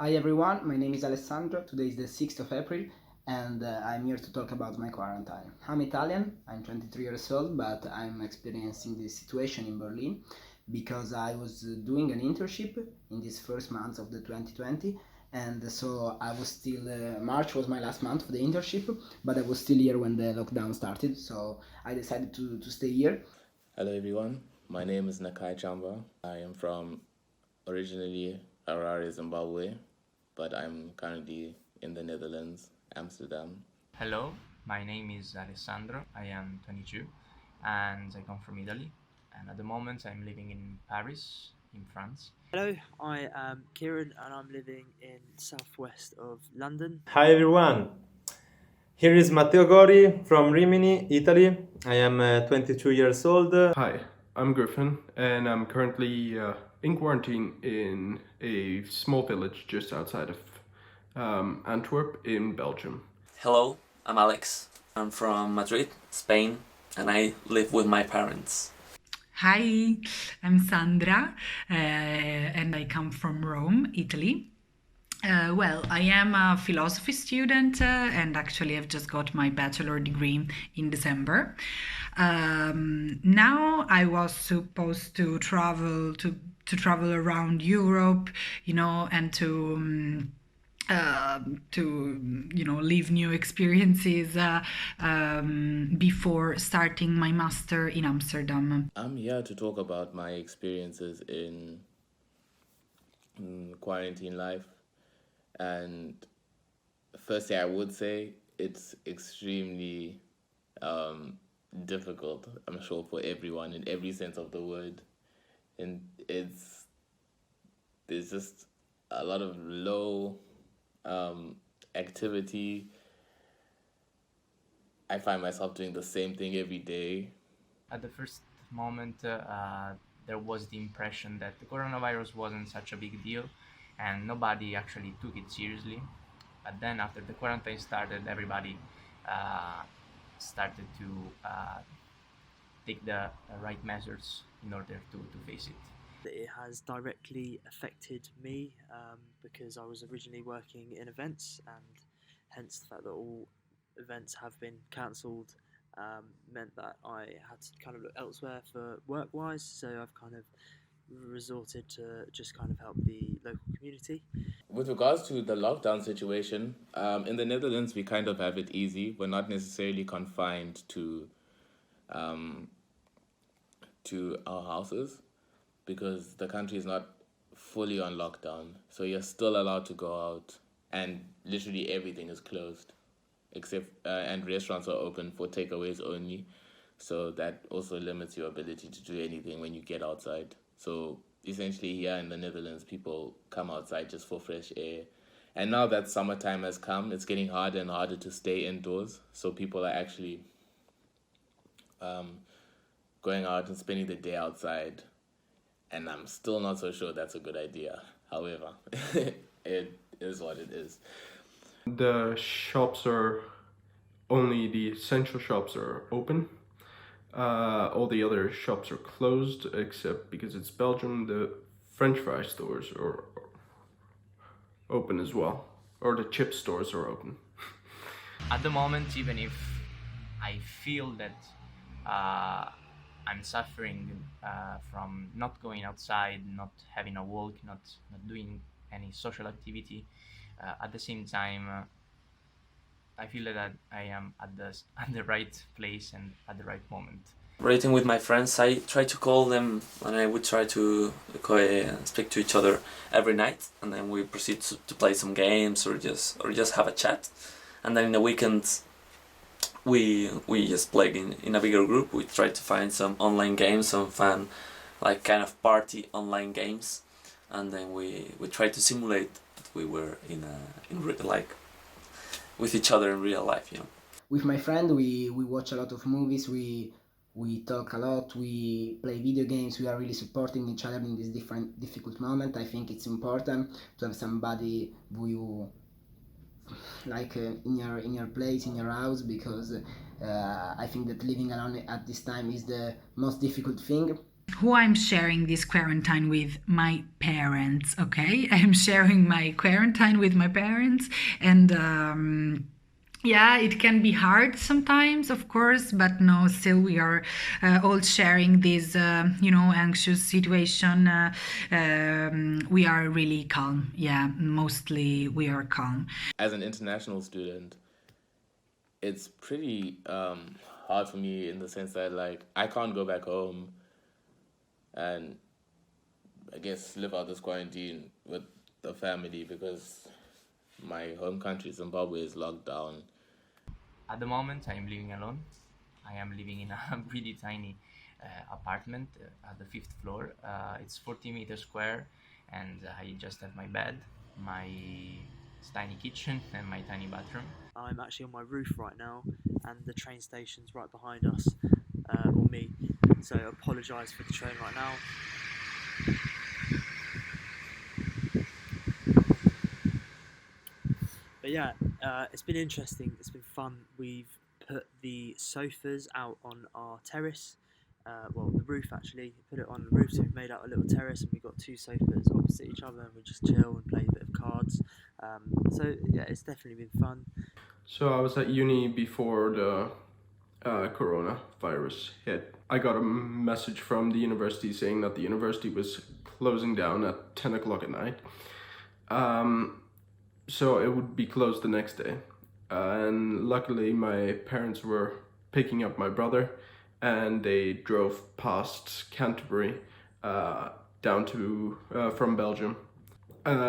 Hi everyone, my name is Alessandro. Today is the 6th of April and I'm here to talk about my quarantine. I'm Italian, I'm 23 years old, but I'm experiencing this situation in Berlin because I was doing an internship in this first month of the 2020, and so I was still, March was my last month of the internship, but I was still here when the lockdown started, so I decided to stay here. Hello everyone, my name is Nakai Chamba. I am from originally Harare, Zimbabwe, but I'm currently in the Netherlands, Amsterdam. Hello, my name is Alessandro. I am 22 and I come from Italy. And at the moment, I'm living in Paris, in France. Hello, I am Kieran and I'm living in southwest of London. Hi everyone, here is Matteo Gori from Rimini, Italy. I am 22 years old. Hi, I'm Griffin, and I'm currently in quarantine in a small village just outside of Antwerp in Belgium. Hello, I'm Alex. I'm from Madrid, Spain, and I live with my parents. Hi, I'm Sandra, and I come from Rome, Italy. Well, I am a philosophy student, and actually I've just got my bachelor degree in December. Now I was supposed to travel around Europe, and to live new experiences before starting my master in Amsterdam. I'm here to talk about my experiences in quarantine life. And firstly, I would say it's extremely difficult, I'm sure, for everyone in every sense of the word. And there's just a lot of low activity. I find myself doing the same thing every day. At the first moment, there was the impression that the coronavirus wasn't such a big deal and nobody actually took it seriously. But then after the quarantine started, everybody started to take the right measures in order to face it. It has directly affected me because I was originally working in events, and hence the fact that all events have been cancelled meant that I had to kind of look elsewhere for work-wise, so I've kind of resorted to just kind of help the local community. With regards to the lockdown situation, in the Netherlands, we kind of have it easy. We're not necessarily confined to our houses because the country is not fully on lockdown. So you're still allowed to go out, and literally everything is closed, except and restaurants are open for takeaways only. So that also limits your ability to do anything when you get outside. So essentially here in the Netherlands, people come outside just for fresh air. And now that summertime has come, it's getting harder and harder to stay indoors. So people are actually going out and spending the day outside. And I'm still not so sure that's a good idea. However, it is what it is. The essential shops are open. All the other shops are closed, except because it's Belgium, the French fry stores are open as well, or the chip stores are open. At the moment, even if I feel that I'm suffering from not going outside, not having a walk, not doing any social activity, at the same time, I feel that I am at the right place and at the right moment. Relating with my friends, I try to call them and I would try to speak to each other every night, and then we proceed to play some games or just have a chat. And then in the weekends, we just play in a bigger group. We try to find some online games, some fun, like kind of party online games, and then we try to simulate that we were with each other in real life, With my friend, we watch a lot of movies, we talk a lot, we play video games, we are really supporting each other in this difficult moment. I think it's important to have somebody who you like in your place, in your house, because I think that living alone at this time is the most difficult thing. who I'm sharing this quarantine with? My parents, okay? I'm sharing my quarantine with my parents, and yeah, it can be hard sometimes, of course, but no, still we are all sharing this, anxious situation. We are really calm. Yeah, mostly we are calm. As an international student, it's pretty hard for me in the sense that like I can't go back home and I guess live out this quarantine with the family because my home country Zimbabwe is locked down. At the moment, I am living alone. I am living in a really tiny apartment at the 5th floor. It's 40 meters square, and I just have my bed, my tiny kitchen, and my tiny bathroom. I'm actually on my roof right now, and the train station's right behind us, or me. So I apologise for the train right now. But yeah, it's been interesting. It's been fun. We've put the sofas out on our terrace. The roof actually. Put it on the roof, so we've made out a little terrace, and we've got two sofas opposite each other, and we just chill and play a bit of cards. So yeah, it's definitely been fun. So I was at uni before the coronavirus hit. I got a message from the university saying that the university was closing down at 10 o'clock at night. So it would be closed the next day. And luckily my parents were picking up my brother and they drove past Canterbury down to from Belgium.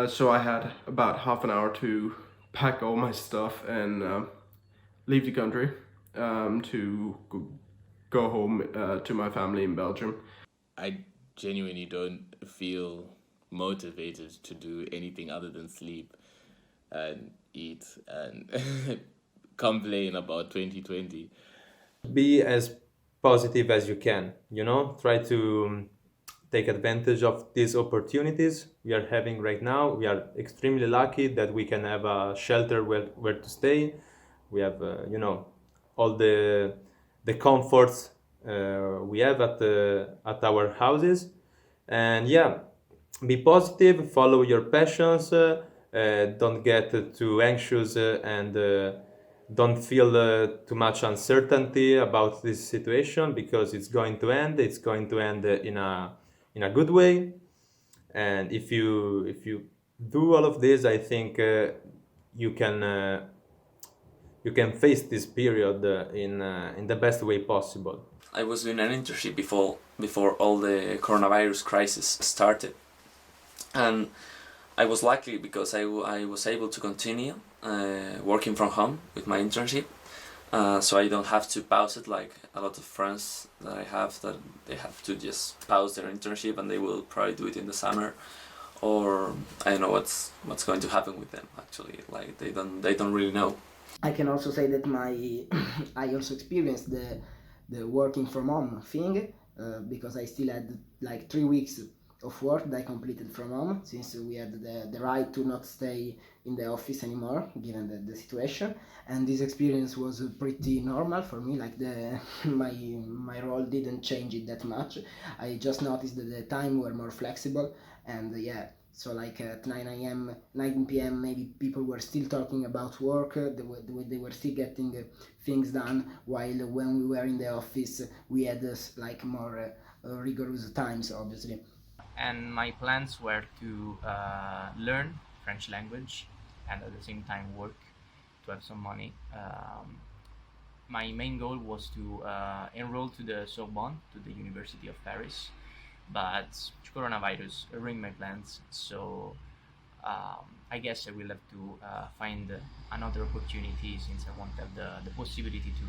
So I had about half an hour to pack all my stuff and leave the country to go home to my family in Belgium. I genuinely don't feel motivated to do anything other than sleep and eat and complain about 2020. Be as positive as you can, try to take advantage of these opportunities we are having right now. We are extremely lucky that we can have a shelter where to stay. We have all the comforts we have at our houses. And yeah, be positive, follow your passions, don't get too anxious, and don't feel too much uncertainty about this situation, because it's going to end in a good way. And if you do all of this, I think you can face this period in the best way possible. I was doing an internship before all the coronavirus crisis started, and I was lucky because I was able to continue working from home with my internship, so I don't have to pause it like a lot of friends that I have, that they have to just pause their internship and they will probably do it in the summer, or I don't know what's going to happen with them actually. Like they don't really know. I can also say that I also experienced the working from home thing because I still had like 3 weeks of work that I completed from home, since we had the right to not stay in the office anymore given the situation. And this experience was pretty normal for me, like my role didn't change it that much. I just noticed that the time were more flexible, and yeah, so like at 9 p.m. maybe people were still talking about work, they were still getting things done, while when we were in the office we had like more rigorous times, obviously. And my plans were to learn French language and at the same time work to have some money. My main goal was to enroll to the Sorbonne, to the University of Paris, but coronavirus ruined my plans, so I guess I will have to find another opportunity, since I won't have the possibility to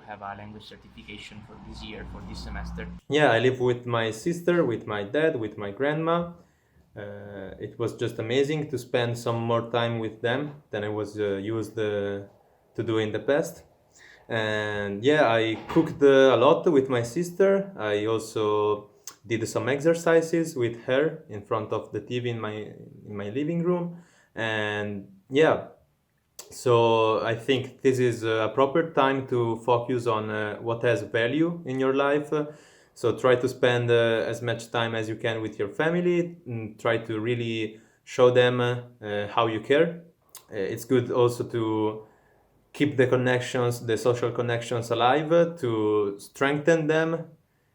have a language certification for this year, for this semester. Yeah, I live with my sister, with my dad, with my grandma. It was just amazing to spend some more time with them than I was used to do in the past. And yeah, I cooked a lot with my sister. I also did some exercises with her in front of the TV in my living room. And yeah, so I think this is a proper time to focus on what has value in your life. So try to spend as much time as you can with your family, and try to really show them how you care. It's good also to keep the connections, the social connections alive, to strengthen them,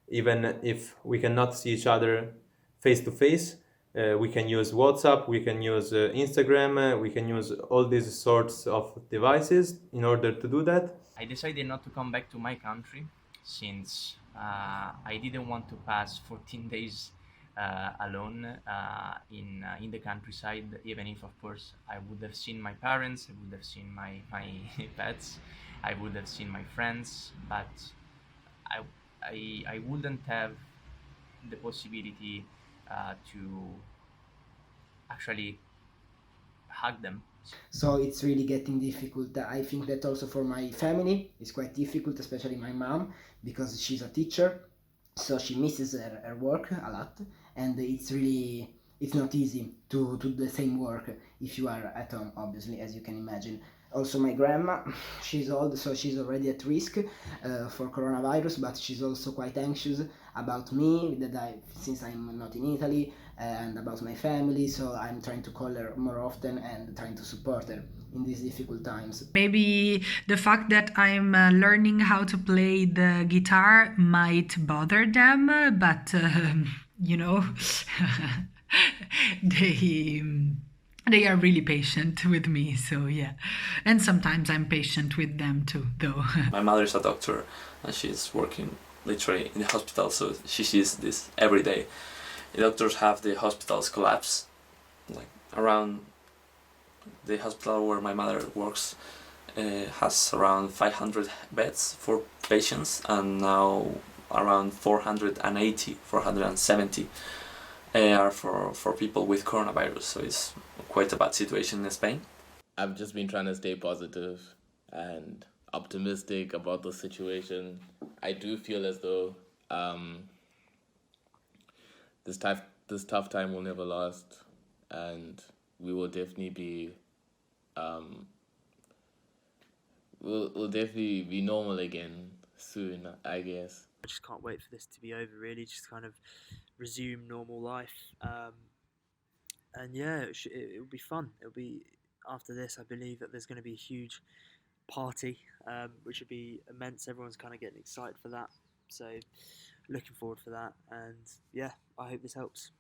even if we cannot see each other face to face. We can use WhatsApp, we can use Instagram, we can use all these sorts of devices in order to do that. I decided not to come back to my country since I didn't want to pass 14 days alone in the countryside, even if, of course, I would have seen my parents, I would have seen my pets, I would have seen my friends, but I wouldn't have the possibility to actually hug them. So it's really getting difficult. I think that also for my family it's quite difficult, especially my mom, because she's a teacher, so she misses her work a lot, and it's not easy to do the same work if you are at home, obviously, as you can imagine. Also my grandma, she's old, so she's already at risk for coronavirus, but she's also quite anxious about me, since I'm not in Italy, and about my family, so I'm trying to call her more often and trying to support her in these difficult times. Maybe the fact that I'm learning how to play the guitar might bother them, but you know, they are really patient with me, so yeah. And sometimes I'm patient with them too, though. My mother is a doctor and she's working literally in the hospital, so she sees this every day. The doctors have the hospitals collapse, like around the hospital where my mother works has around 500 beds for patients, and now around 480, 470 are for people with coronavirus, so it's quite a bad situation in Spain. I've just been trying to stay positive and optimistic about the situation. I do feel as though this tough time will never last, and we will definitely be we'll definitely be normal again soon, I guess. I just can't wait for this to be over, really, just kind of resume normal life. And yeah, it'll be fun. It'll be, after this, I believe that there's going to be a huge party, which would be immense. Everyone's kind of getting excited for that. So looking forward for that. And yeah, I hope this helps.